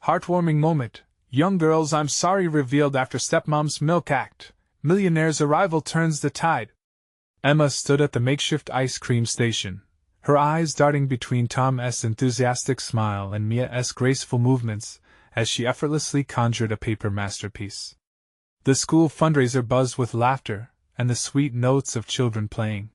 Heartwarming moment. Young girls, I'm sorry, revealed after Stepmom's milk act. Millionaire's arrival turns the tide. Emma stood at the makeshift ice cream station, her eyes darting between Tom's enthusiastic smile and Mia's graceful movements as she effortlessly conjured a paper masterpiece. The school fundraiser buzzed with laughter and the sweet notes of children playing.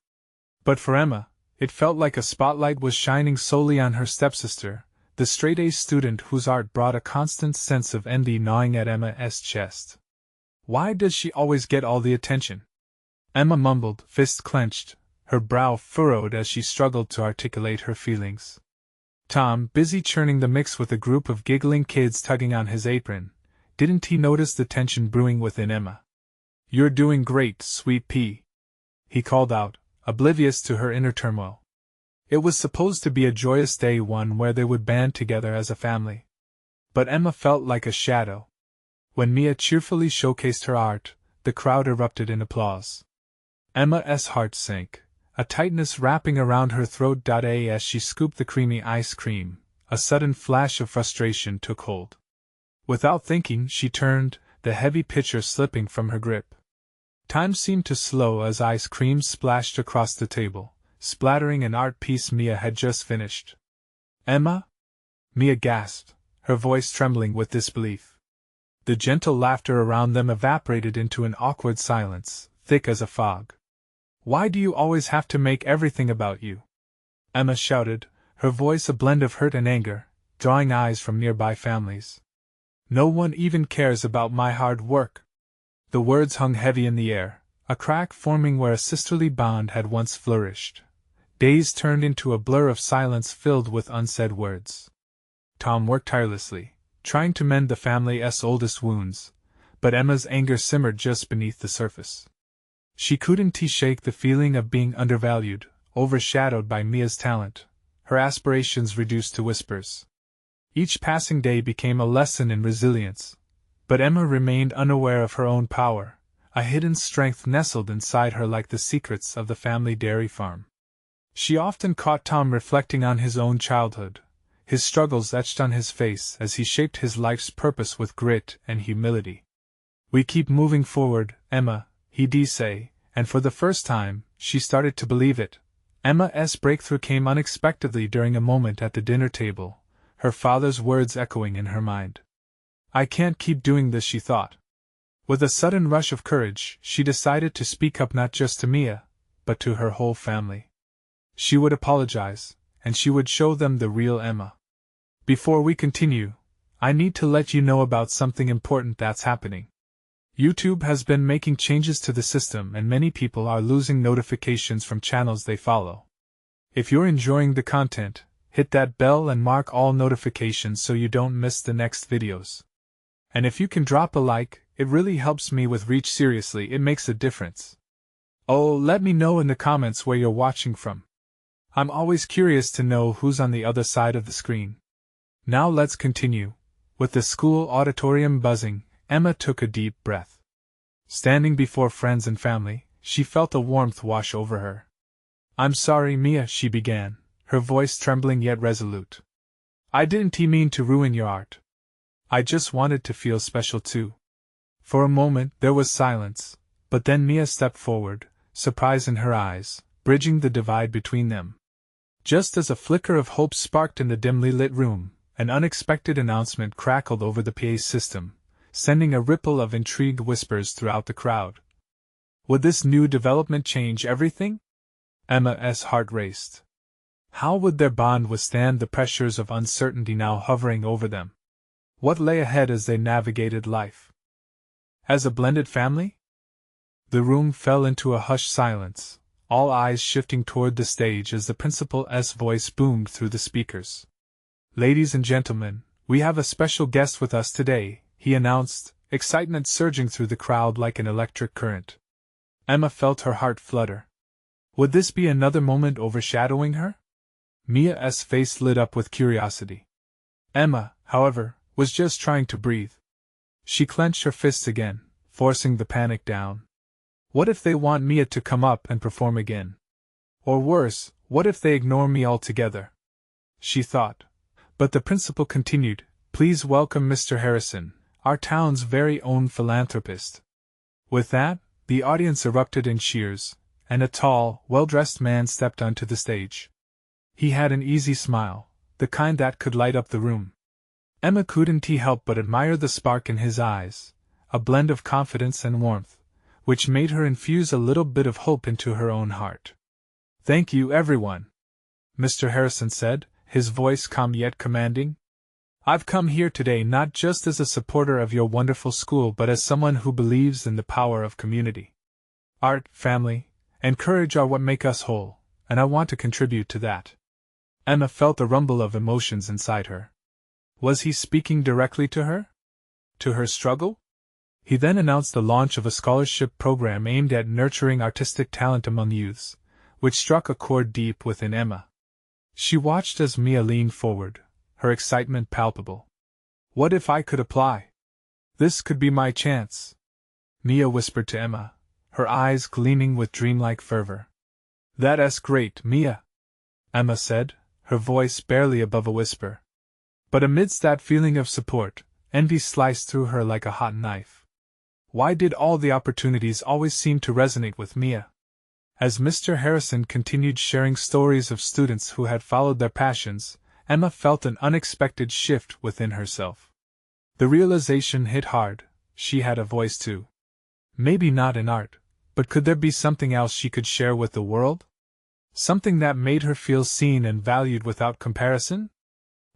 But for Emma, it felt like a spotlight was shining solely on her stepsister, the straight-A student whose art brought a constant sense of envy gnawing at Emma's chest. Why does she always get all the attention? Emma mumbled, fist clenched, her brow furrowed as she struggled to articulate her feelings. Tom, busy churning the mix with a group of giggling kids tugging on his apron, didn't he notice the tension brewing within Emma? "You're doing great, sweet pea," he called out, oblivious to her inner turmoil. It was supposed to be a joyous day, one where they would band together as a family. But Emma felt like a shadow. When Mia cheerfully showcased her art, the crowd erupted in applause. Emma's heart sank, a tightness wrapping around her throat. As she scooped the creamy ice cream, a sudden flash of frustration took hold. Without thinking, she turned, the heavy pitcher slipping from her grip. Time seemed to slow as ice cream splashed across the table, splattering an art piece Mia had just finished. "Emma?" Mia gasped, her voice trembling with disbelief. The gentle laughter around them evaporated into an awkward silence, thick as a fog. "Why do you always have to make everything about you?" Emma shouted, her voice a blend of hurt and anger, drawing eyes from nearby families. "No one even cares about my hard work." The words hung heavy in the air, a crack forming where a sisterly bond had once flourished. Days turned into a blur of silence filled with unsaid words. Tom worked tirelessly, trying to mend the family's oldest wounds, but Emma's anger simmered just beneath the surface. She couldn't shake the feeling of being undervalued, overshadowed by Mia's talent, her aspirations reduced to whispers. Each passing day became a lesson in resilience, but Emma remained unaware of her own power, a hidden strength nestled inside her like the secrets of the family dairy farm. She often caught Tom reflecting on his own childhood, his struggles etched on his face as he shaped his life's purpose with grit and humility. "We keep moving forward, Emma," he'd say, and for the first time, she started to believe it. Emma's breakthrough came unexpectedly during a moment at the dinner table, her father's words echoing in her mind. "I can't keep doing this," she thought. With a sudden rush of courage, she decided to speak up not just to Mia, but to her whole family. She would apologize, and she would show them the real Emma. "Before we continue, I need to let you know about something important that's happening. YouTube has been making changes to the system and many people are losing notifications from channels they follow. If you're enjoying the content, hit that bell and mark all notifications so you don't miss the next videos. And if you can drop a like, it really helps me with reach. Seriously, it makes a difference. Oh, let me know in the comments where you're watching from. I'm always curious to know who's on the other side of the screen." Now let's continue. With the school auditorium buzzing, Emma took a deep breath. Standing before friends and family, she felt a warmth wash over her. "I'm sorry, Mia," she began, her voice trembling yet resolute. "I didn't mean to ruin your art. I just wanted to feel special too." For a moment there was silence, but then Mia stepped forward, surprise in her eyes, bridging the divide between them. Just as a flicker of hope sparked in the dimly lit room, an unexpected announcement crackled over the PA system, sending a ripple of intrigued whispers throughout the crowd. Would this new development change everything? Emma's heart raced. How would their bond withstand the pressures of uncertainty now hovering over them? What lay ahead as they navigated life? As a blended family? The room fell into a hushed silence, all eyes shifting toward the stage as the principal's voice boomed through the speakers. "Ladies and gentlemen, we have a special guest with us today," he announced, excitement surging through the crowd like an electric current. Emma felt her heart flutter. Would this be another moment overshadowing her? Mia's face lit up with curiosity. Emma, however, was just trying to breathe. She clenched her fists again, forcing the panic down. What if they want Mia to come up and perform again? Or worse, what if they ignore me altogether? She thought. But the principal continued, Please welcome Mr. Harrison, our town's very own philanthropist." With that, the audience erupted in cheers, and a tall, well-dressed man stepped onto the stage. He had an easy smile, the kind that could light up the room. Emma couldn't help but admire the spark in his eyes, a blend of confidence and warmth, which made her infuse a little bit of hope into her own heart. "Thank you, everyone," Mr. Harrison said, his voice calm yet commanding. "I've come here today not just as a supporter of your wonderful school but as someone who believes in the power of community. Art, family, and courage are what make us whole, and I want to contribute to that." Emma felt a rumble of emotions inside her. Was he speaking directly to her? To her struggle? He then announced the launch of a scholarship program aimed at nurturing artistic talent among youths, which struck a chord deep within Emma. She watched as Mia leaned forward, her excitement palpable. "What if I could apply? This could be my chance," Mia whispered to Emma, her eyes gleaming with dreamlike fervor. "That's great, Mia," Emma said, her voice barely above a whisper. But amidst that feeling of support, envy sliced through her like a hot knife. Why did all the opportunities always seem to resonate with Mia? As Mr. Harrison continued sharing stories of students who had followed their passions, Emma felt an unexpected shift within herself. The realization hit hard: she had a voice too. Maybe not in art, but could there be something else she could share with the world? Something that made her feel seen and valued without comparison?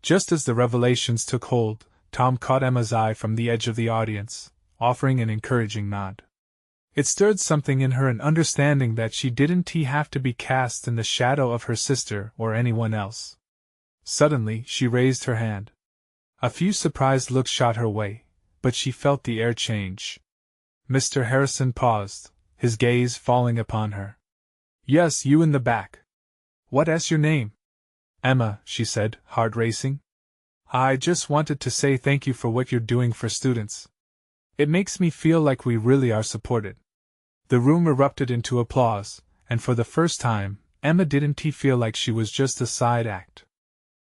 Just as the revelations took hold, Tom caught Emma's eye from the edge of the audience, offering an encouraging nod. It stirred something in her, an understanding that she didn't have to be cast in the shadow of her sister or anyone else. Suddenly, she raised her hand. A few surprised looks shot her way, but she felt the air change. Mr. Harrison paused, his gaze falling upon her. "Yes, you in the back. What's your name?" "Emma," she said, heart racing. "I just wanted to say thank you for what you're doing for students. It makes me feel like we really are supported." The room erupted into applause, and for the first time, Emma didn't feel like she was just a side act.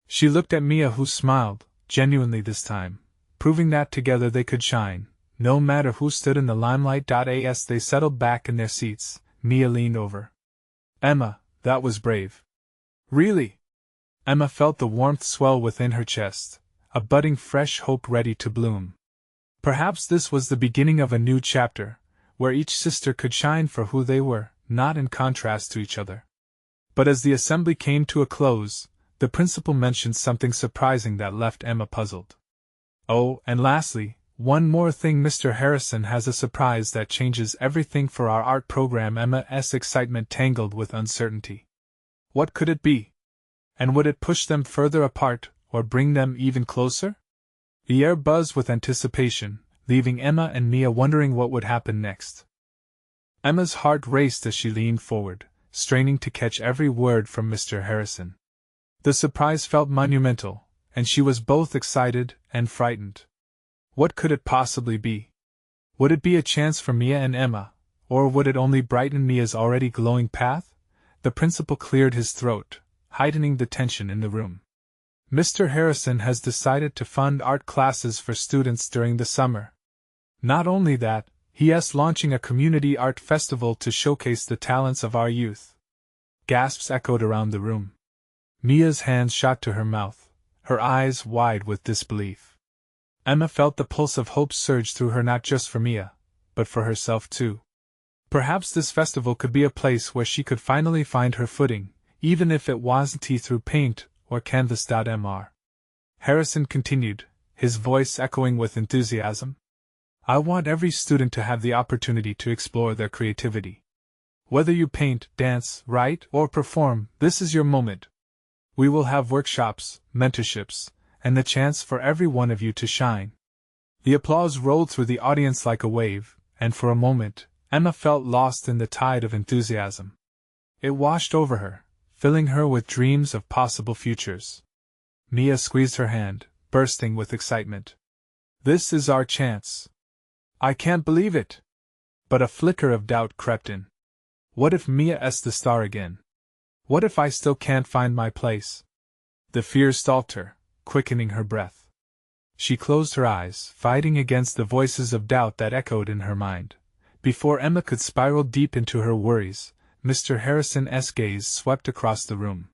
She looked at Mia, who smiled, genuinely this time, proving that together they could shine, no matter who stood in the limelight. As they settled back in their seats, Mia leaned over. "Emma, that was brave." "Really?" Emma felt the warmth swell within her chest, a budding fresh hope ready to bloom. Perhaps this was the beginning of a new chapter, where each sister could shine for who they were, not in contrast to each other. But as the assembly came to a close, the principal mentioned something surprising that left Emma puzzled. "Oh, and lastly, one more thing. Mr. Harrison has a surprise that changes everything for our art program." Emma's excitement tangled with uncertainty. What could it be? And would it push them further apart, or bring them even closer? The air buzzed with anticipation, leaving Emma and Mia wondering what would happen next. Emma's heart raced as she leaned forward, straining to catch every word from Mr. Harrison. The surprise felt monumental, and she was both excited and frightened. What could it possibly be? Would it be a chance for Mia and Emma, or would it only brighten Mia's already glowing path? The principal cleared his throat, heightening the tension in the room. "Mr. Harrison has decided to fund art classes for students during the summer. Not only that, he is launching a community art festival to showcase the talents of our youth." Gasps echoed around the room. Mia's hands shot to her mouth, her eyes wide with disbelief. Emma felt the pulse of hope surge through her, not just for Mia, but for herself too. Perhaps this festival could be a place where she could finally find her footing, even if it wasn't through paint or canvas. Mr. Harrison continued, his voice echoing with enthusiasm. "I want every student to have the opportunity to explore their creativity. Whether you paint, dance, write, or perform, this is your moment. We will have workshops, mentorships, and the chance for every one of you to shine." The applause rolled through the audience like a wave, and for a moment, Emma felt lost in the tide of enthusiasm. It washed over her, filling her with dreams of possible futures. Mia squeezed her hand, bursting with excitement. "This is our chance. I can't believe it." But a flicker of doubt crept in. What if Mia's the star again? What if I still can't find my place? The fear stalked her, quickening her breath. She closed her eyes, fighting against the voices of doubt that echoed in her mind. Before Emma could spiral deep into her worries, Mr. Harrison's gaze swept across the room.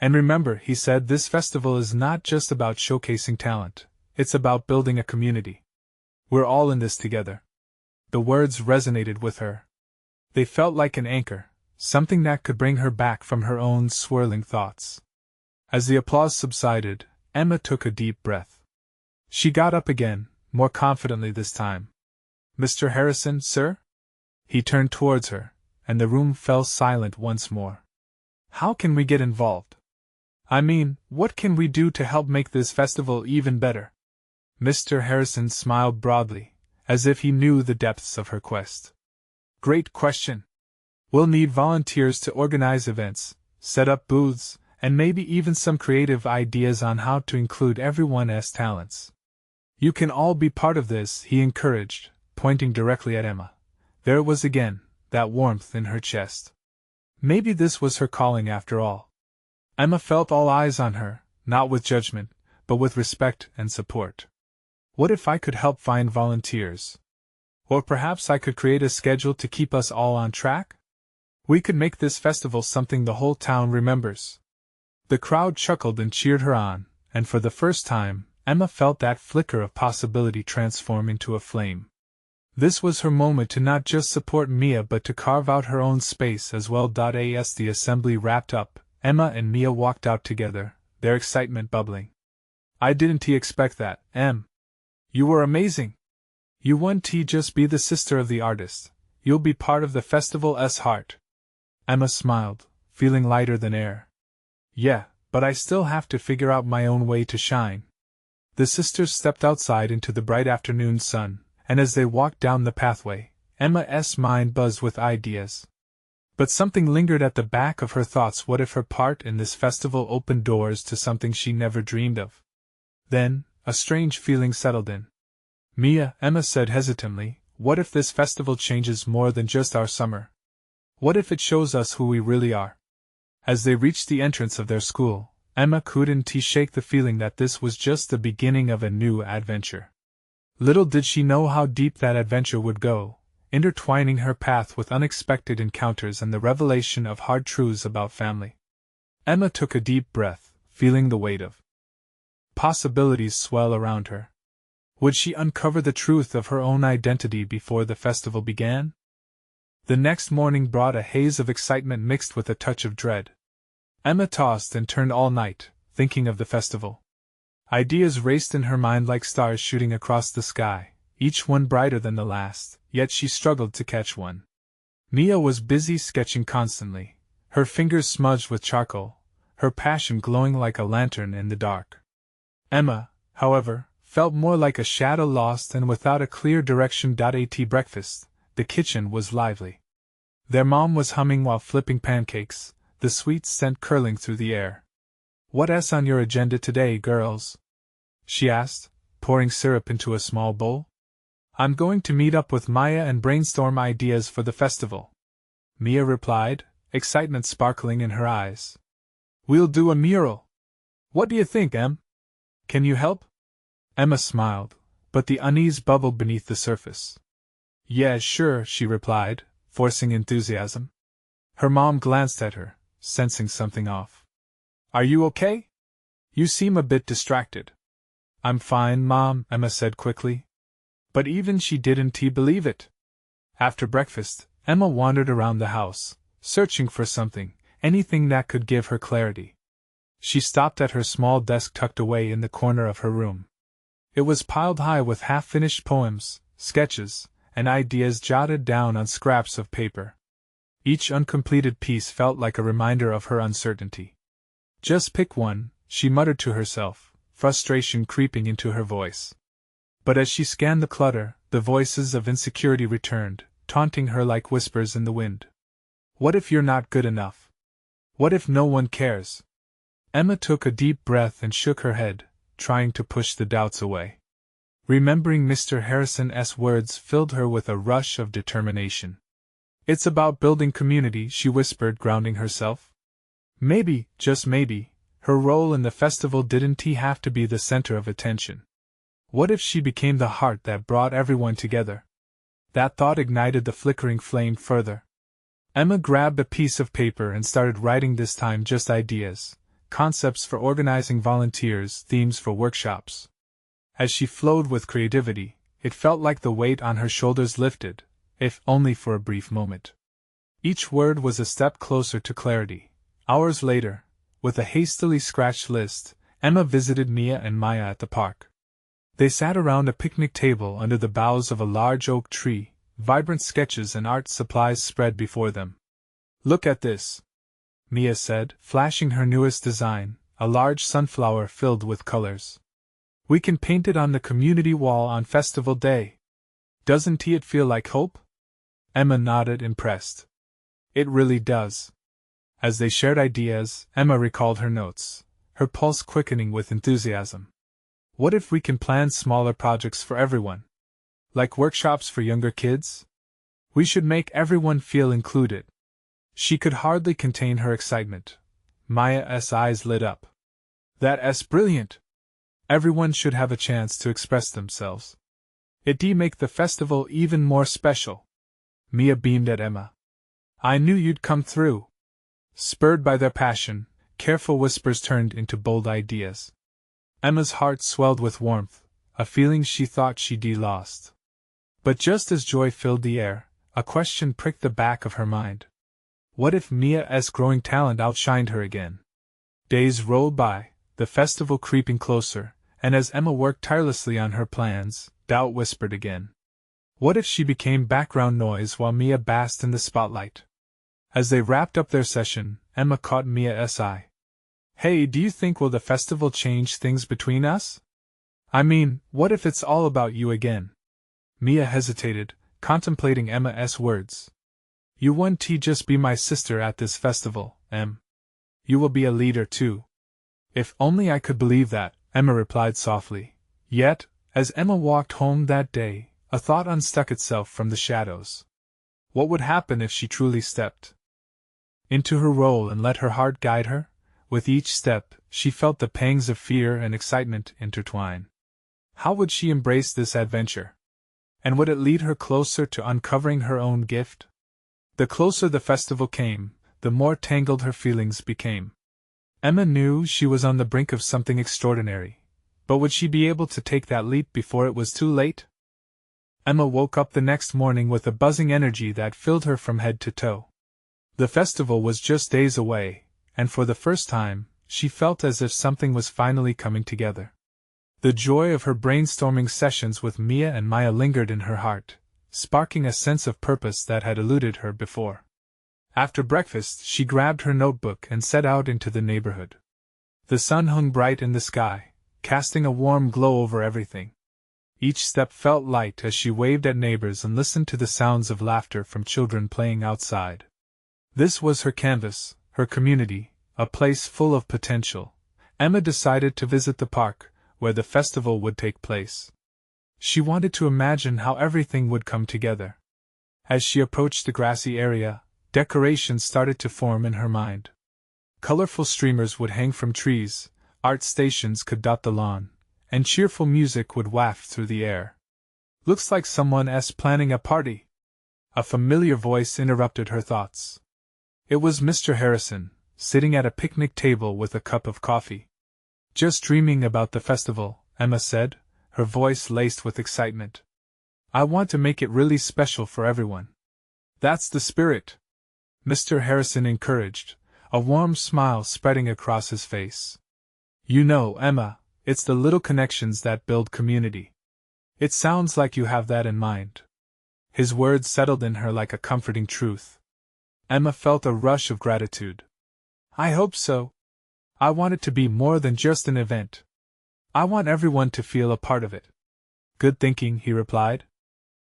And remember, he said, this festival is not just about showcasing talent, it's about building a community. We're all in this together. The words resonated with her. They felt like an anchor, something that could bring her back from her own swirling thoughts. As the applause subsided, Emma took a deep breath. She got up again, more confidently this time. Mr. Harrison, sir? He turned towards her, and the room fell silent once more. How can we get involved? I mean, what can we do to help make this festival even better? Mr. Harrison smiled broadly, as if he knew the depths of her quest. Great question. We'll need volunteers to organize events, set up booths, and maybe even some creative ideas on how to include everyone's talents. You can all be part of this, he encouraged, pointing directly at Emma. There it was again, that warmth in her chest. Maybe this was her calling after all. Emma felt all eyes on her, not with judgment, but with respect and support. What if I could help find volunteers? Or perhaps I could create a schedule to keep us all on track? We could make this festival something the whole town remembers. The crowd chuckled and cheered her on, and for the first time, Emma felt that flicker of possibility transform into a flame. This was her moment to not just support Mia but to carve out her own space as well. As the assembly wrapped up, Emma and Mia walked out together, their excitement bubbling. I didn't expect that, Em. You were amazing. You won't just be the sister of the artist, you'll be part of the festival's heart. Emma smiled, feeling lighter than air. Yeah, but I still have to figure out my own way to shine. The sisters stepped outside into the bright afternoon sun, and as they walked down the pathway, Emma's mind buzzed with ideas. But something lingered at the back of her thoughts. What if her part in this festival opened doors to something she never dreamed of? Then, a strange feeling settled in. Mia, Emma said hesitantly, what if this festival changes more than just our summer? What if it shows us who we really are? As they reached the entrance of their school, Emma couldn't shake the feeling that this was just the beginning of a new adventure. Little did she know how deep that adventure would go, intertwining her path with unexpected encounters and the revelation of hard truths about family. Emma took a deep breath, feeling the weight of possibilities swell around her. Would she uncover the truth of her own identity before the festival began? The next morning brought a haze of excitement mixed with a touch of dread. Emma tossed and turned all night, thinking of the festival. Ideas raced in her mind like stars shooting across the sky, each one brighter than the last, yet she struggled to catch one. Mia was busy sketching constantly, her fingers smudged with charcoal, her passion glowing like a lantern in the dark. Emma, however, felt more like a shadow lost and without a clear direction. At breakfast, the kitchen was lively. Their mom was humming while flipping pancakes, the sweet scent curling through the air. What's on your agenda today, girls? She asked, pouring syrup into a small bowl. I'm going to meet up with Maya and brainstorm ideas for the festival, Mia replied, excitement sparkling in her eyes. We'll do a mural. What do you think, Em? Can you help? Emma smiled, but the unease bubbled beneath the surface. Yeah, sure, she replied, forcing enthusiasm. Her mom glanced at her, sensing something off. Are you okay? You seem a bit distracted. I'm fine, Mom, Emma said quickly. But even she didn't believe it. After breakfast, Emma wandered around the house, searching for something, anything that could give her clarity. She stopped at her small desk tucked away in the corner of her room. It was piled high with half-finished poems, sketches, and ideas jotted down on scraps of paper. Each uncompleted piece felt like a reminder of her uncertainty. Just pick one, she muttered to herself, frustration creeping into her voice. But as she scanned the clutter, the voices of insecurity returned, taunting her like whispers in the wind. What if you're not good enough? What if no one cares? Emma took a deep breath and shook her head, trying to push the doubts away. Remembering Mr. Harrison's words filled her with a rush of determination. It's about building community, she whispered, grounding herself. Maybe, just maybe, her role in the festival didn't have to be the center of attention. What if she became the heart that brought everyone together? That thought ignited the flickering flame further. Emma grabbed a piece of paper and started writing, this time just ideas, concepts for organizing volunteers, themes for workshops. As she flowed with creativity, it felt like the weight on her shoulders lifted, if only for a brief moment. Each word was a step closer to clarity. Hours later, with a hastily scratched list, Emma visited Mia and Maya at the park. They sat around a picnic table under the boughs of a large oak tree, vibrant sketches and art supplies spread before them. "Look at this," Mia said, flashing her newest design, a large sunflower filled with colors. "We can paint it on the community wall on festival day. Doesn't it feel like hope?" Emma nodded, impressed. "It really does." As they shared ideas, Emma recalled her notes, her pulse quickening with enthusiasm. "What if we can plan smaller projects for everyone? Like workshops for younger kids? We should make everyone feel included." She could hardly contain her excitement. Maya's eyes lit up. "That's brilliant! Everyone should have a chance to express themselves. It'd make the festival even more special." Mia beamed at Emma. "I knew you'd come through." Spurred by their passion, careful whispers turned into bold ideas. Emma's heart swelled with warmth, a feeling she thought she'd lost. But just as joy filled the air, a question pricked the back of her mind. What if Mia's growing talent outshined her again? Days rolled by, the festival creeping closer, and as Emma worked tirelessly on her plans, doubt whispered again. What if she became background noise while Mia basked in the spotlight? As they wrapped up their session, Emma caught Mia's eye. "Hey, do you think will the festival change things between us? I mean, what if it's all about you again?" Mia hesitated, contemplating Emma's words. "You won't just be my sister at this festival, Em. You will be a leader too." "If only I could believe that," Emma replied softly. Yet, as Emma walked home that day, a thought unstuck itself from the shadows. What would happen if she truly stepped into her role and let her heart guide her? With each step, she felt the pangs of fear and excitement intertwine. How would she embrace this adventure? And would it lead her closer to uncovering her own gift? The closer the festival came, the more tangled her feelings became. Emma knew she was on the brink of something extraordinary, but would she be able to take that leap before it was too late? Emma woke up the next morning with a buzzing energy that filled her from head to toe. The festival was just days away, and for the first time, she felt as if something was finally coming together. The joy of her brainstorming sessions with Mia and Maya lingered in her heart, sparking a sense of purpose that had eluded her before. After breakfast, she grabbed her notebook and set out into the neighborhood. The sun hung bright in the sky, casting a warm glow over everything. Each step felt light as she waved at neighbors and listened to the sounds of laughter from children playing outside. This was her canvas, her community, a place full of potential. Emma decided to visit the park, where the festival would take place. She wanted to imagine how everything would come together. As she approached the grassy area, decorations started to form in her mind. Colorful streamers would hang from trees, art stations could dot the lawn, and cheerful music would waft through the air. "Looks like someone's planning a party." A familiar voice interrupted her thoughts. It was Mr. Harrison, sitting at a picnic table with a cup of coffee. "Just dreaming about the festival," Emma said, her voice laced with excitement. "I want to make it really special for everyone." "That's the spirit," Mr. Harrison encouraged, a warm smile spreading across his face. "You know, Emma, it's the little connections that build community. It sounds like you have that in mind." His words settled in her like a comforting truth. Emma felt a rush of gratitude. "I hope so. I want it to be more than just an event. I want everyone to feel a part of it." "Good thinking," he replied.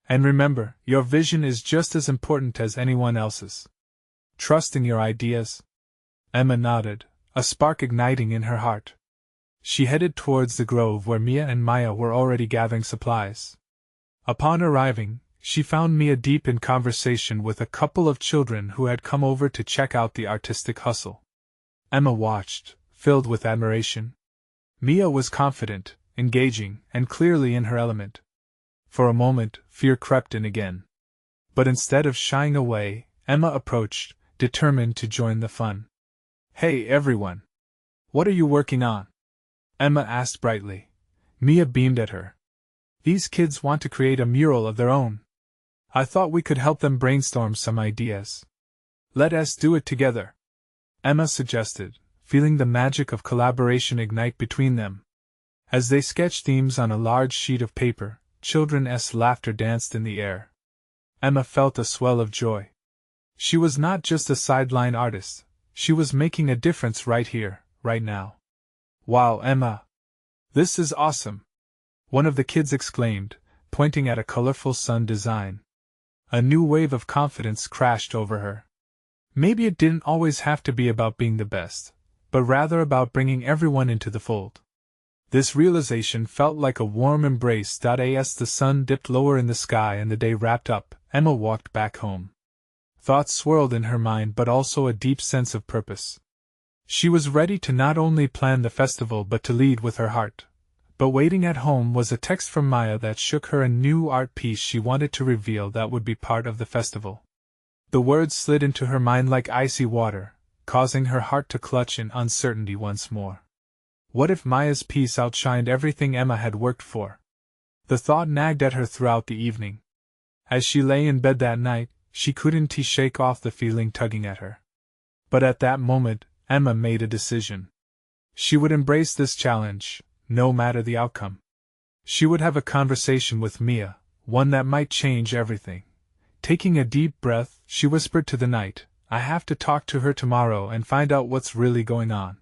"And remember, your vision is just as important as anyone else's. Trust in your ideas." Emma nodded, a spark igniting in her heart. She headed towards the grove where Mia and Maya were already gathering supplies. Upon arriving, she found Mia deep in conversation with a couple of children who had come over to check out the artistic hustle. Emma watched, filled with admiration. Mia was confident, engaging, and clearly in her element. For a moment, fear crept in again. But instead of shying away, Emma approached, determined to join the fun. "Hey everyone! What are you working on?" Emma asked brightly. Mia beamed at her. "These kids want to create a mural of their own. I thought we could help them brainstorm some ideas. Let us do it together," Emma suggested, feeling the magic of collaboration ignite between them. As they sketched themes on a large sheet of paper, children's laughter danced in the air. Emma felt a swell of joy. She was not just a sideline artist, she was making a difference right here, right now. "Wow, Emma! This is awesome!" one of the kids exclaimed, pointing at a colorful sun design. A new wave of confidence crashed over her. Maybe it didn't always have to be about being the best, but rather about bringing everyone into the fold. This realization felt like a warm embrace. As the sun dipped lower in the sky and the day wrapped up, Emma walked back home. Thoughts swirled in her mind, but also a deep sense of purpose. She was ready to not only plan the festival but to lead with her heart. But waiting at home was a text from Maya that shook her, a new art piece she wanted to reveal that would be part of the festival. The words slid into her mind like icy water, causing her heart to clutch in uncertainty once more. What if Maya's piece outshined everything Emma had worked for? The thought nagged at her throughout the evening. As she lay in bed that night, she couldn't shake off the feeling tugging at her. But at that moment, Emma made a decision. She would embrace this challenge, no matter the outcome. She would have a conversation with Mia, one that might change everything. Taking a deep breath, she whispered to the night, "I have to talk to her tomorrow and find out what's really going on."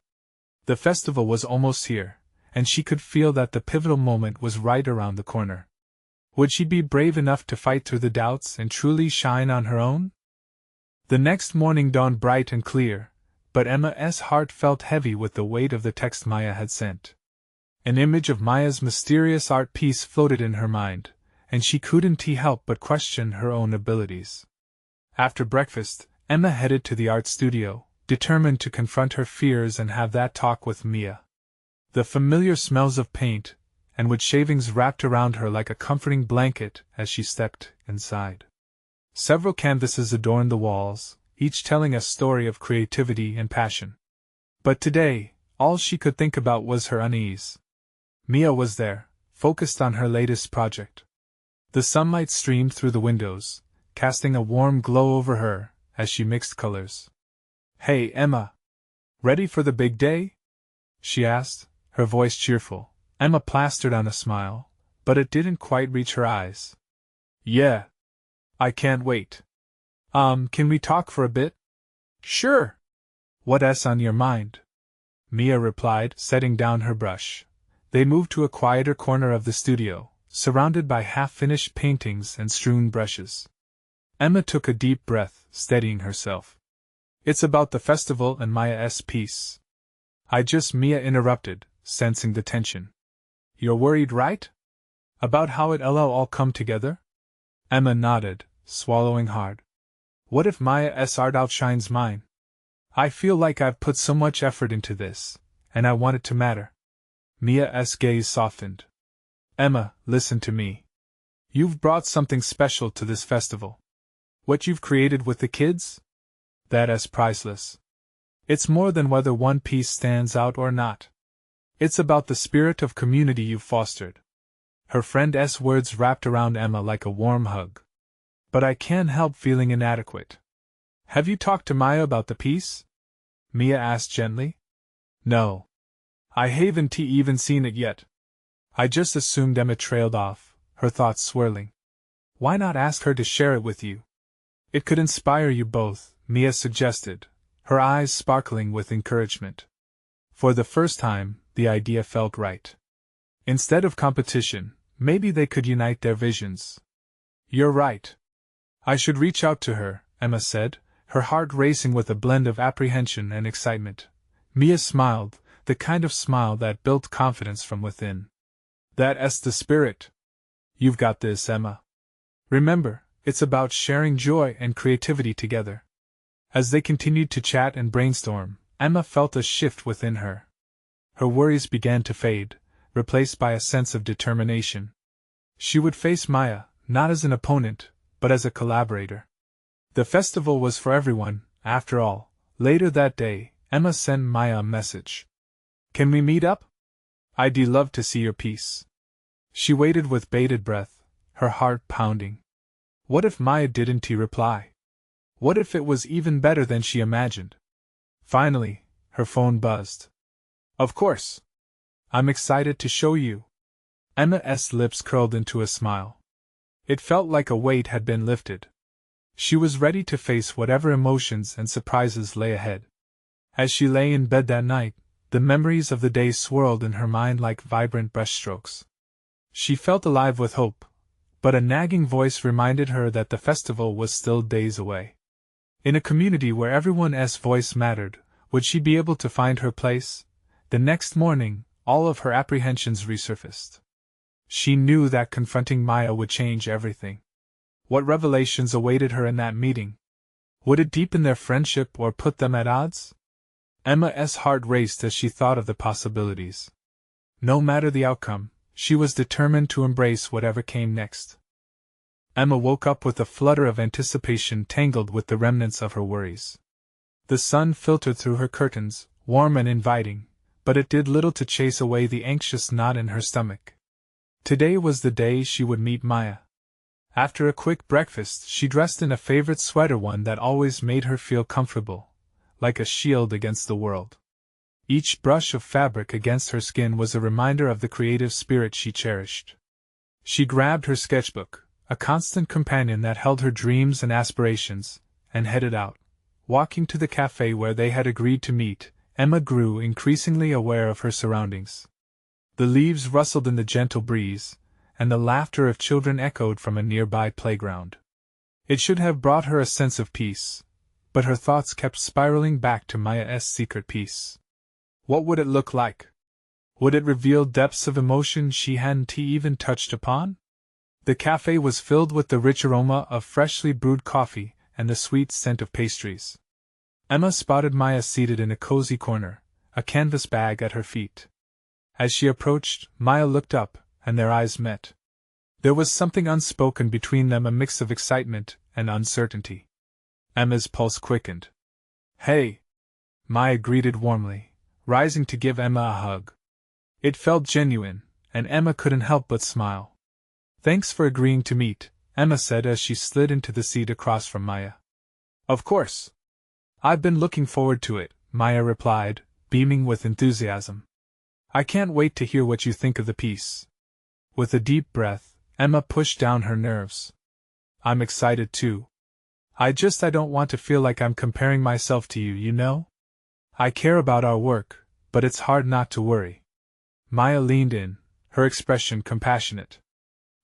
The festival was almost here, and she could feel that the pivotal moment was right around the corner. Would she be brave enough to fight through the doubts and truly shine on her own? The next morning dawned bright and clear, but Emma's heart felt heavy with the weight of the text Maya had sent. An image of Maya's mysterious art piece floated in her mind, and she couldn't help but question her own abilities. After breakfast, Emma headed to the art studio, determined to confront her fears and have that talk with Mia. The familiar smells of paint and wood shavings wrapped around her like a comforting blanket as she stepped inside. Several canvases adorned the walls, each telling a story of creativity and passion. But today, all she could think about was her unease. Mia was there, focused on her latest project. The sunlight streamed through the windows, casting a warm glow over her as she mixed colors. "Hey, Emma! Ready for the big day?" she asked, her voice cheerful. Emma plastered on a smile, but it didn't quite reach her eyes. "Yeah. I can't wait. Can we talk for a bit?" "Sure. What's on your mind?" Mia replied, setting down her brush. They moved to a quieter corner of the studio, surrounded by half-finished paintings and strewn brushes. Emma took a deep breath, steadying herself. "It's about the festival and Maya's piece." Mia interrupted, sensing the tension. "You're worried, right? About how it'll all come together?" Emma nodded, swallowing hard. "What if Maya's art outshines mine? I feel like I've put so much effort into this, and I want it to matter." Mia's gaze softened. "Emma, listen to me. You've brought something special to this festival. What you've created with the kids? That's priceless. It's more than whether one piece stands out or not. It's about the spirit of community you've fostered." Her friend's words wrapped around Emma like a warm hug. "But I can't help feeling inadequate." "Have you talked to Maya about the piece?" Mia asked gently. "No. I haven't even seen it yet." I just assumed. Emma trailed off, her thoughts swirling. "Why not ask her to share it with you? It could inspire you both," Mia suggested, her eyes sparkling with encouragement. For the first time, the idea felt right. Instead of competition, maybe they could unite their visions. "You're right. I should reach out to her," Emma said, her heart racing with a blend of apprehension and excitement. Mia smiled, the kind of smile that built confidence from within. "That's the spirit. You've got this, Emma. Remember, it's about sharing joy and creativity together." As they continued to chat and brainstorm, Emma felt a shift within her. Her worries began to fade, replaced by a sense of determination. She would face Maya, not as an opponent, but as a collaborator. The festival was for everyone, after all. Later that day, Emma sent Maya a message. "Can we meet up? I'd love to see your piece." She waited with bated breath, her heart pounding. What if Maya didn't reply? What if it was even better than she imagined? Finally, her phone buzzed. "Of course. I'm excited to show you." Emma's lips curled into a smile. It felt like a weight had been lifted. She was ready to face whatever emotions and surprises lay ahead. As she lay in bed that night, the memories of the day swirled in her mind like vibrant brushstrokes. She felt alive with hope, but a nagging voice reminded her that the festival was still days away. In a community where everyone's voice mattered, would she be able to find her place? The next morning, all of her apprehensions resurfaced. She knew that confronting Maya would change everything. What revelations awaited her in that meeting? Would it deepen their friendship or put them at odds? Emma's heart raced as she thought of the possibilities. No matter the outcome, she was determined to embrace whatever came next. Emma woke up with a flutter of anticipation tangled with the remnants of her worries. The sun filtered through her curtains, warm and inviting, but it did little to chase away the anxious knot in her stomach. Today was the day she would meet Maya. After a quick breakfast, she dressed in a favorite sweater, one that always made her feel comfortable, like a shield against the world. Each brush of fabric against her skin was a reminder of the creative spirit she cherished. She grabbed her sketchbook, a constant companion that held her dreams and aspirations, and headed out. Walking to the cafe where they had agreed to meet, Emma grew increasingly aware of her surroundings. The leaves rustled in the gentle breeze, and the laughter of children echoed from a nearby playground. It should have brought her a sense of peace, but her thoughts kept spiraling back to Maya's secret peace. What would it look like? Would it reveal depths of emotion she hadn't even touched upon? The cafe was filled with the rich aroma of freshly brewed coffee and the sweet scent of pastries. Emma spotted Maya seated in a cozy corner, a canvas bag at her feet. As she approached, Maya looked up, and their eyes met. There was something unspoken between them, a mix of excitement and uncertainty. Emma's pulse quickened. "Hey!" Maya greeted warmly, rising to give Emma a hug. It felt genuine, and Emma couldn't help but smile. "Thanks for agreeing to meet," Emma said as she slid into the seat across from Maya. "Of course. I've been looking forward to it," Maya replied, beaming with enthusiasm. "I can't wait to hear what you think of the piece." With a deep breath, Emma pushed down her nerves. "I'm excited too. I don't want to feel like I'm comparing myself to you, you know? I care about our work, but it's hard not to worry." Maya leaned in, her expression compassionate.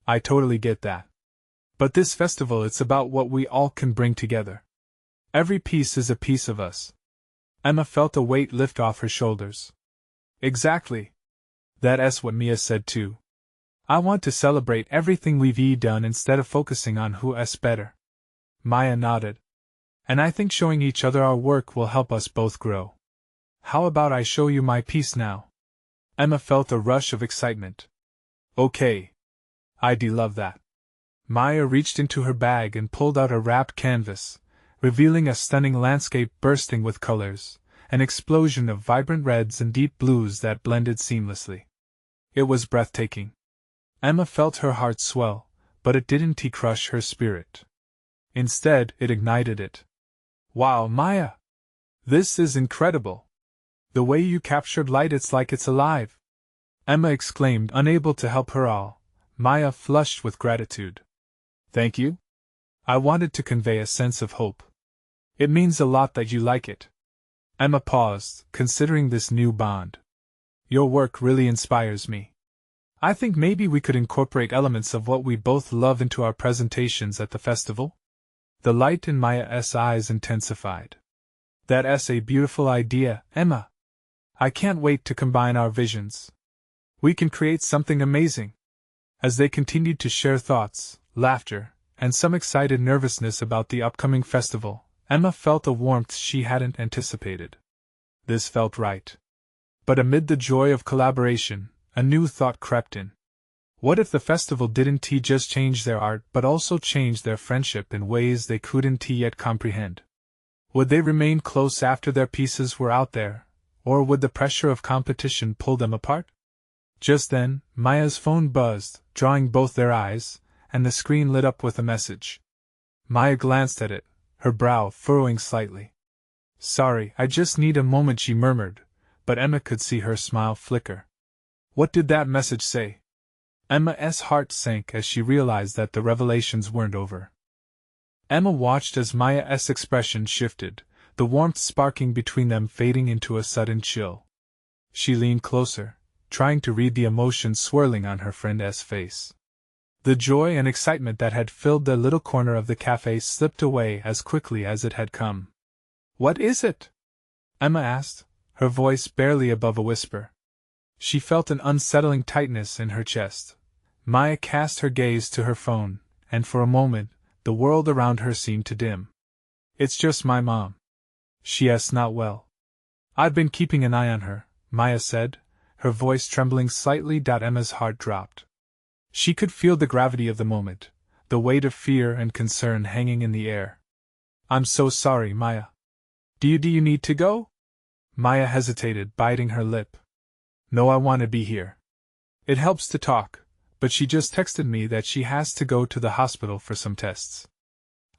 "I totally get that. But this festival, it's about what we all can bring together. Every piece is a piece of us." Emma felt a weight lift off her shoulders. "Exactly. That's what Mia said too. I want to celebrate everything we've done instead of focusing on who's better." Maya nodded. "And I think showing each other our work will help us both grow. How about I show you my piece now?" Emma felt a rush of excitement. "Okay. I'd love that." Maya reached into her bag and pulled out a wrapped canvas, revealing a stunning landscape bursting with colors, an explosion of vibrant reds and deep blues that blended seamlessly. It was breathtaking. Emma felt her heart swell, but it didn't crush her spirit. Instead, it ignited it. "Wow, Maya! This is incredible! The way you captured light, it's like it's alive!" Emma exclaimed, unable to help her all. Maya flushed with gratitude. "Thank you. I wanted to convey a sense of hope. It means a lot that you like it." Emma paused, considering this new bond. "Your work really inspires me. I think maybe we could incorporate elements of what we both love into our presentations at the festival?" The light in Maya's eyes intensified. "That's a beautiful idea, Emma. I can't wait to combine our visions. We can create something amazing." As they continued to share thoughts, laughter, and some excited nervousness about the upcoming festival, Emma felt a warmth she hadn't anticipated. This felt right. But amid the joy of collaboration, A new thought crept in. What if the festival didn't just change their art but also change their friendship in ways they couldn't yet comprehend? Would they remain close after their pieces were out there, or would the pressure of competition pull them apart? Just then, Maya's phone buzzed, drawing both their eyes, and the screen lit up with a message. Maya glanced at it, her brow furrowing slightly. "Sorry, I just need a moment," she murmured, but Emma could see her smile flicker. What did that message say? Emma's heart sank as she realized that the revelations weren't over. Emma watched as Maya's expression shifted, the warmth sparking between them fading into a sudden chill. She leaned closer, trying to read the emotion swirling on her friend's face. The joy and excitement that had filled the little corner of the cafe slipped away as quickly as it had come. "What is it?" Emma asked, her voice barely above a whisper. She felt an unsettling tightness in her chest. Maya cast her gaze to her phone, and for a moment, the world around her seemed to dim. "It's just my mom. She's not well. I've been keeping an eye on her," Maya said, her voice trembling slightly. Emma's heart dropped. She could feel the gravity of the moment, the weight of fear and concern hanging in the air. "I'm so sorry, Maya. Do you need to go?" Maya hesitated, biting her lip. "No, I want to be here. It helps to talk, but she just texted me that she has to go to the hospital for some tests."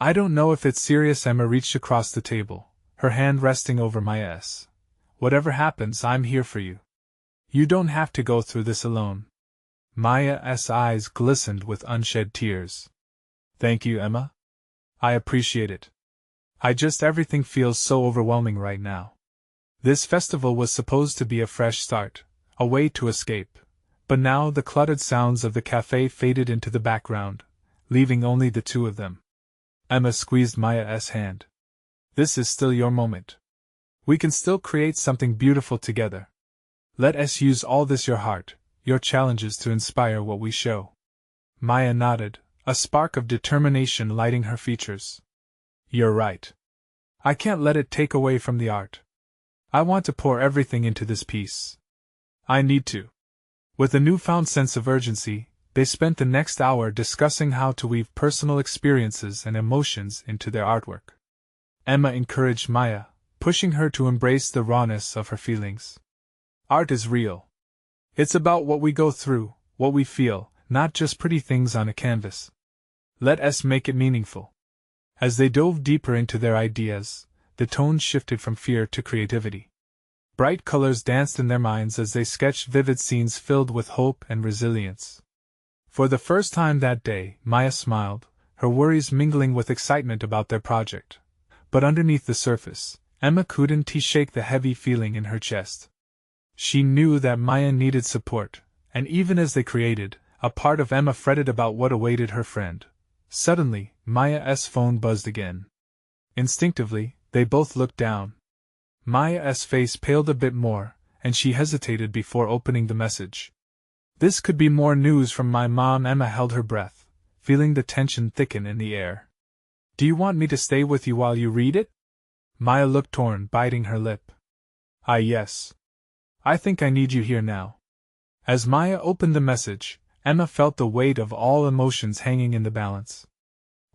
"I don't know if it's serious." Emma reached across the table, her hand resting over Maya's. "Whatever happens, I'm here for you. You don't have to go through this alone." Maya's eyes glistened with unshed tears. "Thank you, Emma. I appreciate it. Everything feels so overwhelming right now. This festival was supposed to be a fresh start, a way to escape, but now the cluttered sounds of the cafe faded into the background, leaving only the two of them." Emma squeezed Maya's hand. "This is still your moment. We can still create something beautiful together. Let us use all this, your heart, your challenges, to inspire what we show." Maya nodded, a spark of determination lighting her features. "You're right. I can't let it take away from the art. I want to pour everything into this piece. I need to." With a newfound sense of urgency, they spent the next hour discussing how to weave personal experiences and emotions into their artwork. Emma encouraged Maya, pushing her to embrace the rawness of her feelings. "Art is real. It's about what we go through, what we feel, not just pretty things on a canvas. Let us make it meaningful." As they dove deeper into their ideas, the tone shifted from fear to creativity. Bright colors danced in their minds as they sketched vivid scenes filled with hope and resilience. For the first time that day, Maya smiled, her worries mingling with excitement about their project. But underneath the surface, Emma couldn't shake the heavy feeling in her chest. She knew that Maya needed support, and even as they created, a part of Emma fretted about what awaited her friend. Suddenly, Maya's phone buzzed again. Instinctively, they both looked down. Maya's face paled a bit more, and she hesitated before opening the message. "This could be more news from my mom." Emma held her breath, feeling the tension thicken in the air. "Do you want me to stay with you while you read it?" Maya looked torn, biting her lip. Yes. I think I need you here now." As Maya opened the message, Emma felt the weight of all emotions hanging in the balance.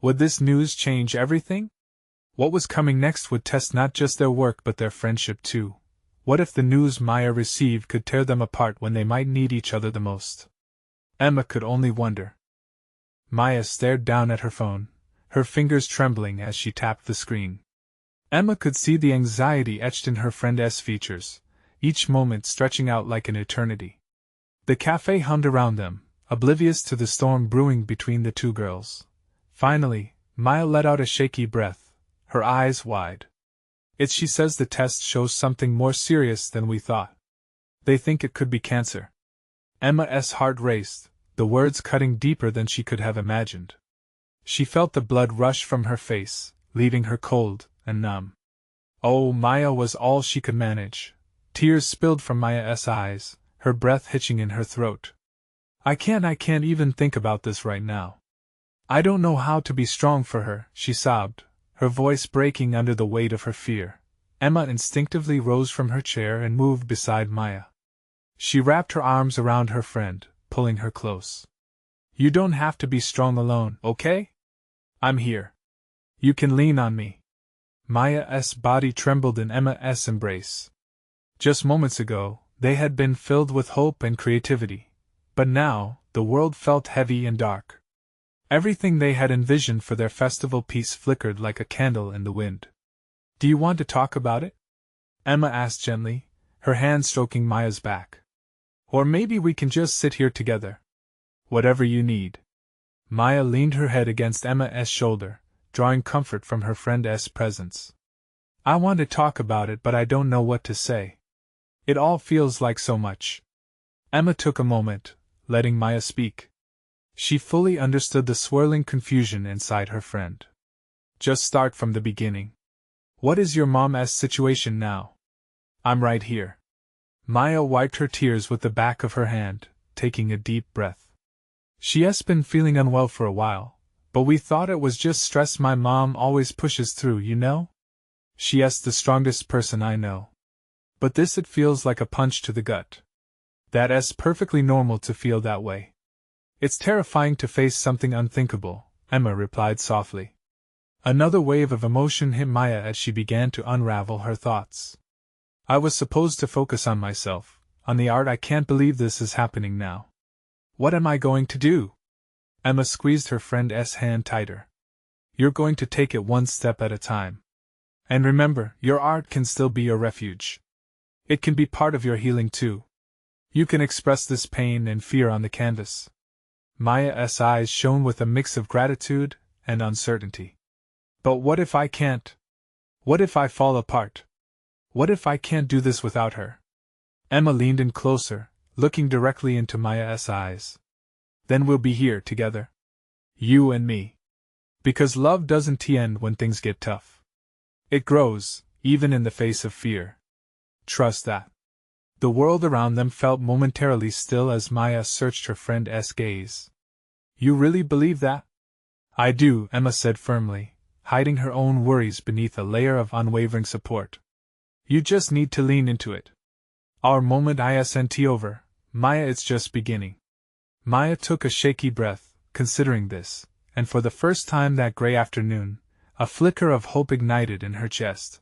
Would this news change everything? What was coming next would test not just their work but their friendship too. What if the news Maya received could tear them apart when they might need each other the most? Emma could only wonder. Maya stared down at her phone, her fingers trembling as she tapped the screen. Emma could see the anxiety etched in her friend's features, each moment stretching out like an eternity. The cafe hummed around them, oblivious to the storm brewing between the two girls. Finally, Maya let out a shaky breath, her eyes wide. She says the test shows something more serious than we thought. They think it could be cancer." Emma's heart raced, the words cutting deeper than she could have imagined. She felt the blood rush from her face, leaving her cold and numb. Oh, Maya was all she could manage. Tears spilled from Maya's eyes, her breath hitching in her throat. I can't even think about this right now. I don't know how to be strong for her," she sobbed, her voice breaking under the weight of her fear. Emma instinctively rose from her chair and moved beside Maya. She wrapped her arms around her friend, pulling her close. You don't have to be strong alone, okay? I'm here. You can lean on me. Maya's body trembled in Emma's embrace. Just moments ago, they had been filled with hope and creativity, but now, the world felt heavy and dark. Everything they had envisioned for their festival piece flickered like a candle in the wind. Do you want to talk about it? Emma asked gently, her hand stroking Maya's back. Or maybe we can just sit here together. Whatever you need. Maya leaned her head against Emma's shoulder, drawing comfort from her friend's presence. I want to talk about it, but I don't know what to say. It all feels like so much. Emma took a moment, letting Maya speak. She fully understood the swirling confusion inside her friend. Just start from the beginning. What is your mom's situation now? I'm right here. Maya wiped her tears with the back of her hand, taking a deep breath. She has been feeling unwell for a while, but we thought it was just stress. My mom always pushes through, you know? She is the strongest person I know. But this, it feels like a punch to the gut. That is perfectly normal to feel that way. It's terrifying to face something unthinkable, Emma replied softly. Another wave of emotion hit Maya as she began to unravel her thoughts. I was supposed to focus on myself, on the art. I can't believe this is happening now. What am I going to do? Emma squeezed her friend's hand tighter. You're going to take it one step at a time. And remember, your art can still be your refuge. It can be part of your healing too. You can express this pain and fear on the canvas. Maya's eyes shone with a mix of gratitude and uncertainty. But what if I can't? What if I fall apart? What if I can't do this without her? Emma leaned in closer, looking directly into Maya's eyes. Then we'll be here together. You and me. Because love doesn't end when things get tough. It grows, even in the face of fear. Trust that. The world around them felt momentarily still as Maya searched her friend's gaze. You really believe that? I do, Emma said firmly, hiding her own worries beneath a layer of unwavering support. You just need to lean into it. Our moment isn't over, Maya, it's just beginning. Maya took a shaky breath, considering this, and for the first time that gray afternoon, a flicker of hope ignited in her chest.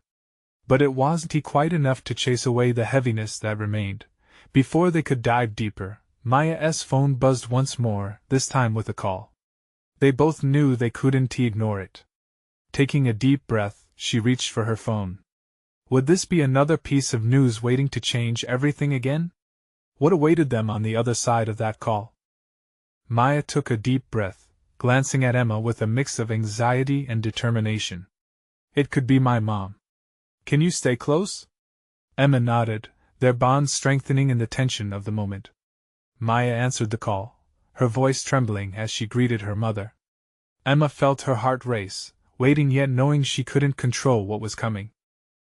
But it wasn't quite enough to chase away the heaviness that remained. Before they could dive deeper, Maya's phone buzzed once more, this time with a call. They both knew they couldn't ignore it. Taking a deep breath, she reached for her phone. Would this be another piece of news waiting to change everything again? What awaited them on the other side of that call? Maya took a deep breath, glancing at Emma with a mix of anxiety and determination. It could be my mom. Can you stay close? Emma nodded, their bond strengthening in the tension of the moment. Maya answered the call, her voice trembling as she greeted her mother. Emma felt her heart race, waiting yet knowing she couldn't control what was coming.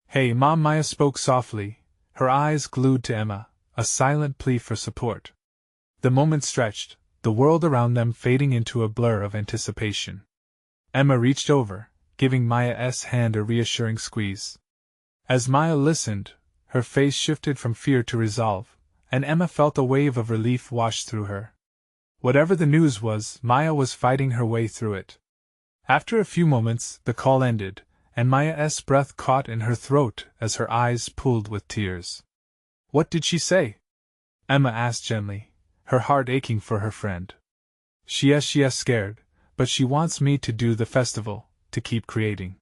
Hey, Mom, Maya spoke softly, her eyes glued to Emma, a silent plea for support. The moment stretched, the world around them fading into a blur of anticipation. Emma reached over, giving Maya's hand a reassuring squeeze. As Maya listened, her face shifted from fear to resolve, and Emma felt a wave of relief wash through her. Whatever the news was, Maya was fighting her way through it. After a few moments, the call ended, and Maya's breath caught in her throat as her eyes pooled with tears. What did she say? Emma asked gently, her heart aching for her friend. She is scared, but she wants me to do the festival, to keep creating.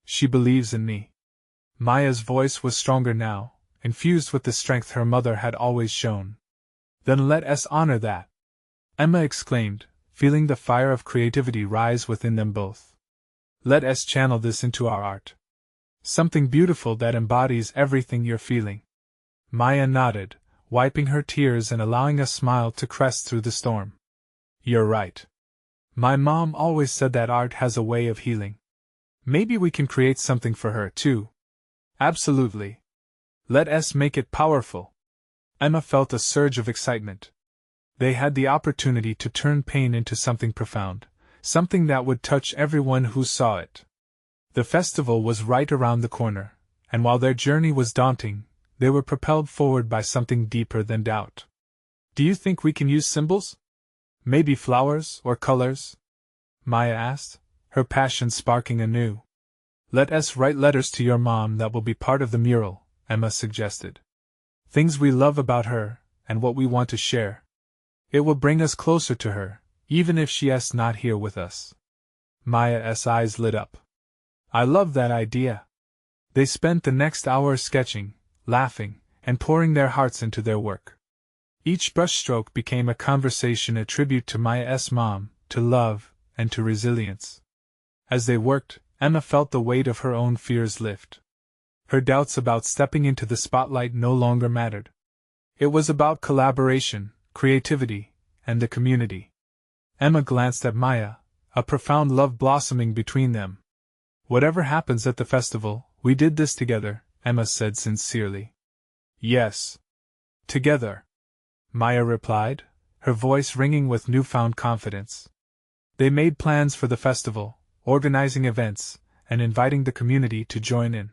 She believes in me. Maya's voice was stronger now, infused with the strength her mother had always shown. Then let us honor that, Emma exclaimed, feeling the fire of creativity rise within them both. Let us channel this into our art. Something beautiful that embodies everything you're feeling. Maya nodded, wiping her tears and allowing a smile to crest through the storm. You're right. My mom always said that art has a way of healing. Maybe we can create something for her too. Absolutely. Let us make it powerful. Emma felt a surge of excitement. They had the opportunity to turn pain into something profound, something that would touch everyone who saw it. The festival was right around the corner, and while their journey was daunting, They were propelled forward by something deeper than doubt. Do you think we can use symbols? Maybe flowers or colors? Maya asked, her passion sparking anew. Let us write letters to your mom that will be part of the mural, Emma suggested. Things we love about her, and what we want to share. It will bring us closer to her, even if she is not here with us. Maya's eyes lit up. I love that idea. They spent the next hour sketching, laughing, and pouring their hearts into their work. Each brushstroke became a conversation, a tribute to Maya's mom, to love, and to resilience. As they worked, Emma felt the weight of her own fears lift. Her doubts about stepping into the spotlight no longer mattered. It was about collaboration, creativity, and the community. Emma glanced at Maya, a profound love blossoming between them. Whatever happens at the festival, we did this together, Emma said sincerely. Yes. Together. Maya replied, her voice ringing with newfound confidence. They made plans for the festival, organizing events, and inviting the community to join in.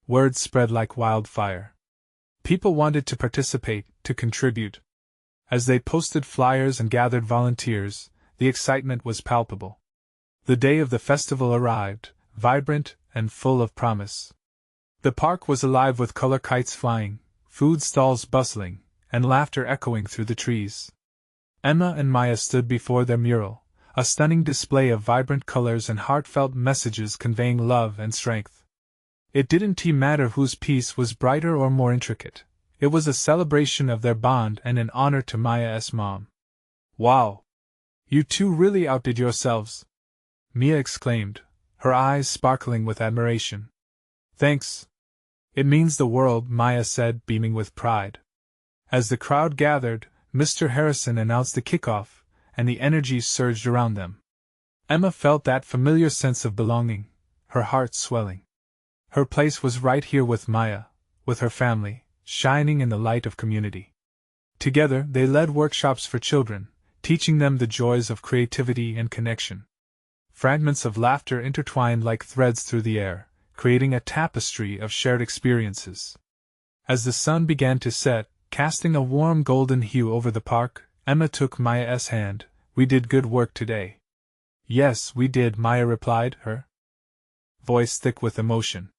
Word spread like wildfire. People wanted to participate, to contribute. As they posted flyers and gathered volunteers, the excitement was palpable. The day of the festival arrived, vibrant and full of promise. The park was alive with color kites flying, food stalls bustling, and laughter echoing through the trees. Emma and Maya stood before their mural, a stunning display of vibrant colors and heartfelt messages conveying love and strength. It didn't matter whose piece was brighter or more intricate. It was a celebration of their bond and an honor to Maya's mom. Wow! You two really outdid yourselves! Mia exclaimed, her eyes sparkling with admiration. Thanks. It means the world, Maya said, beaming with pride. As the crowd gathered, Mr. Harrison announced the kickoff, and the energy surged around them. Emma felt that familiar sense of belonging, her heart swelling. Her place was right here with Maya, with her family, shining in the light of community. Together they led workshops for children, teaching them the joys of creativity and connection. Fragments of laughter intertwined like threads through the air, creating a tapestry of shared experiences. As the sun began to set, casting a warm golden hue over the park, Emma took Maya's hand. We did good work today. Yes, we did, Maya replied, her voice thick with emotion.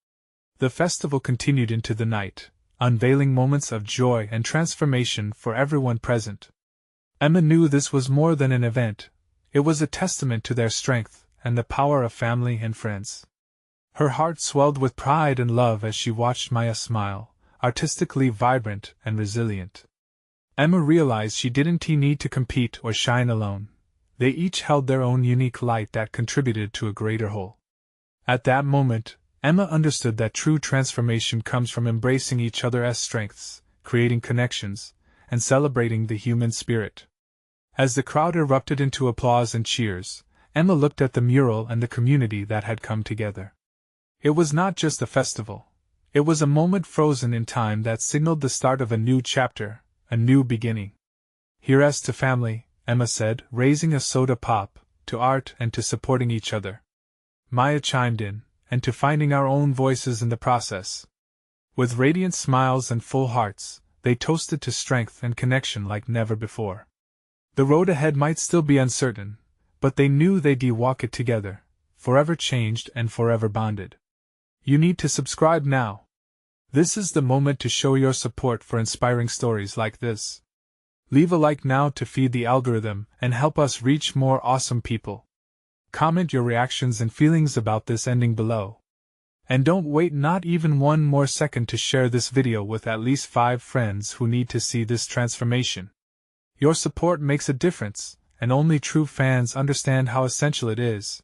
The festival continued into the night, unveiling moments of joy and transformation for everyone present. Emma knew this was more than an event. It was a testament to their strength and the power of family and friends. Her heart swelled with pride and love as she watched Maya smile, artistically vibrant and resilient. Emma realized she didn't need to compete or shine alone. They each held their own unique light that contributed to a greater whole. At that moment, Emma understood that true transformation comes from embracing each other's strengths, creating connections, and celebrating the human spirit. As the crowd erupted into applause and cheers, Emma looked at the mural and the community that had come together. It was not just a festival. It was a moment frozen in time that signaled the start of a new chapter, a new beginning. Here's to family, Emma said, raising a soda pop, to art and to supporting each other. Maya chimed in, and to finding our own voices in the process. With radiant smiles and full hearts, they toasted to strength and connection like never before. The road ahead might still be uncertain, but they knew they'd walk it together, forever changed and forever bonded. You need to subscribe now. This is the moment to show your support for inspiring stories like this. Leave a like now to feed the algorithm and help us reach more awesome people. Comment your reactions and feelings about this ending below. And don't wait not even one more second to share this video with at least 5 friends who need to see this transformation. Your support makes a difference, and only true fans understand how essential it is.